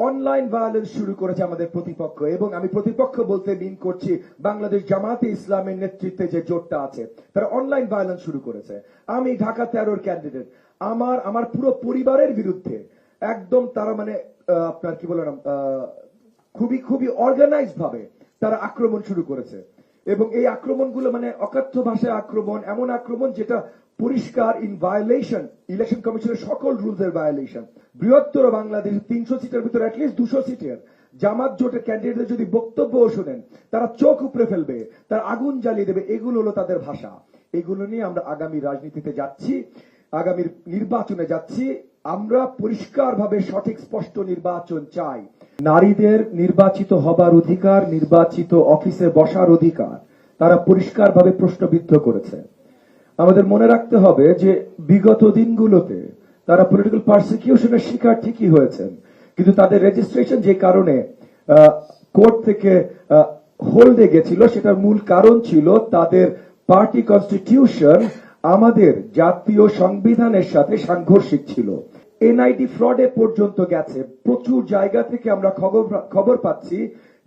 Online violence শুরু করেছে আমাদের প্রতিপক্ষ, এবং আমি প্রতিপক্ষ বলতে মিন করছি বাংলাদেশ জামাতে ইসলামের নেতৃত্বে যে জোটটা আছে, তারা অনলাইন ভায়োলেন্স শুরু করেছে। আমি ঢাকা 13 ক্যান্ডিডেট, আমার পুরো পরিবারের বিরুদ্ধে একদম তারা মানে আপনার কি বলে না, খুবই অর্গানাইজড ভাবে তারা আক্রমণ শুরু করেছে। এবং এই আক্রমণগুলো মানে অকথ্য ভাষায় আক্রমণ, এমন আক্রমণ যেটা পরিষ্কার ইন ভায়োলেশন ইলেকশন কমিশনের সকল রুলস এর ভায়োলেশন। বৃহত্তর বাংলাদেশ 300 সিটের ভিতরে অ্যাটলিস্ট 200 সিটের জামাত জোটের ক্যান্ডিডেটদের যদি বক্তব্য শোনেন, তারা চোখ উপড়ে ফেলবে, তারা আগুন জ্বালিয়ে দেবে। এগুলো হলো তাদের ভাষা। এগুলো নিয়ে আমরা আগামী রাজনীতিতে যাচ্ছি, আগামী নির্বাচনে যাচ্ছি। আমরা পরিষ্কারভাবে সঠিক স্পষ্ট নির্বাচন চাই। নারীদের নির্বাচিত হবার অধিকার, নির্বাচিত অফিসে বসার অধিকার তারা পরিষ্কারভাবে প্রশ্নবিদ্ধ করেছে। আমাদের মনে রাখতে হবে যে বিগত দিনগুলোতে তারা পলিটিক্যাল পারসিকিউশনের শিকার ঠিকই হয়েছেন, কিন্তু তাদের রেজিস্ট্রেশন যে কারণে কোর্ট থেকে হোল্ডে গেছিল, সেটার মূল কারণ ছিল তাদের পার্টি কনস্টিটিউশন আমাদের জাতীয় সংবিধানের সাথে সাংঘর্ষিক ছিল। এনআইডি ফ্রডে পর্যন্ত গেছে। প্রচুর জায়গা থেকে আমরা খবর পাচ্ছি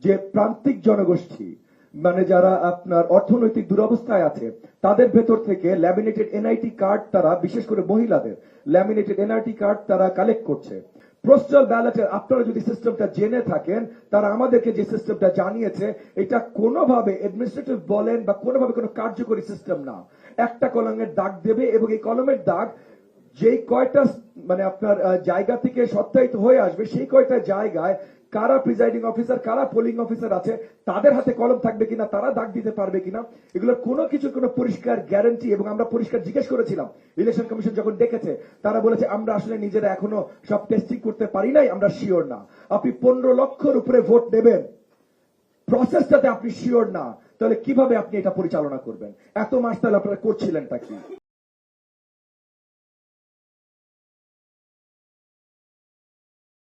যে প্রান্তিক জনগোষ্ঠী মানে যারা আপনার অর্থনৈতিক দুরবস্থায় আছে, তাদের ভেতর থেকে ল্যামিনেটেড এনআইটি কার্ড তারা, বিশেষ করে মহিলাদের ল্যামিনেটেড এনআইটি কার্ড তারা কালেক্ট করছে। পোস্টাল ব্যালটের আপনারা যদি সিস্টেমটা জেনে থাকেন, তারা আমাদেরকে যে সিস্টেমটা জানিয়েছে, এটা কোনোভাবে অ্যাডমিনিস্ট্রেটিভ বলেন বা কোনোভাবে কোনো কার্যকরী সিস্টেম না। একটা কলমের দাগ দেবে এবং এই কলমের দাগ যেই কয়টা মানে আপনার জায়গা থেকে সত্যায়িত হয়ে আসবে, সেই কয়টা জায়গায় কারা প্রিজাইডিং অফিসার, কারা পোলিং অফিসার আছে, তাদের হাতে কলম থাকবে কিনা, তারা দাগ দিতে পারবে কিনা, এগুলোর কোনো কিছু কোনো পরিষ্কার গ্যারান্টি। এবং আমরা পরিষ্কার জিজ্ঞেস করেছিলাম, ইলেকশন কমিশন যখন ডেকেছে তারা বলেছে আমরা আসলে নিজেরা এখনো সব টেস্টিং করতে পারি নাই, আমরা শিওর না। আপনি 15 লক্ষের উপরে ভোট দেবেন, প্রসেসটাতে আপনি শিওর না, তাহলে কিভাবে আপনি এটা পরিচালনা করবেন? এত মাস তাহলে আপনারা করছিলেনটা কি?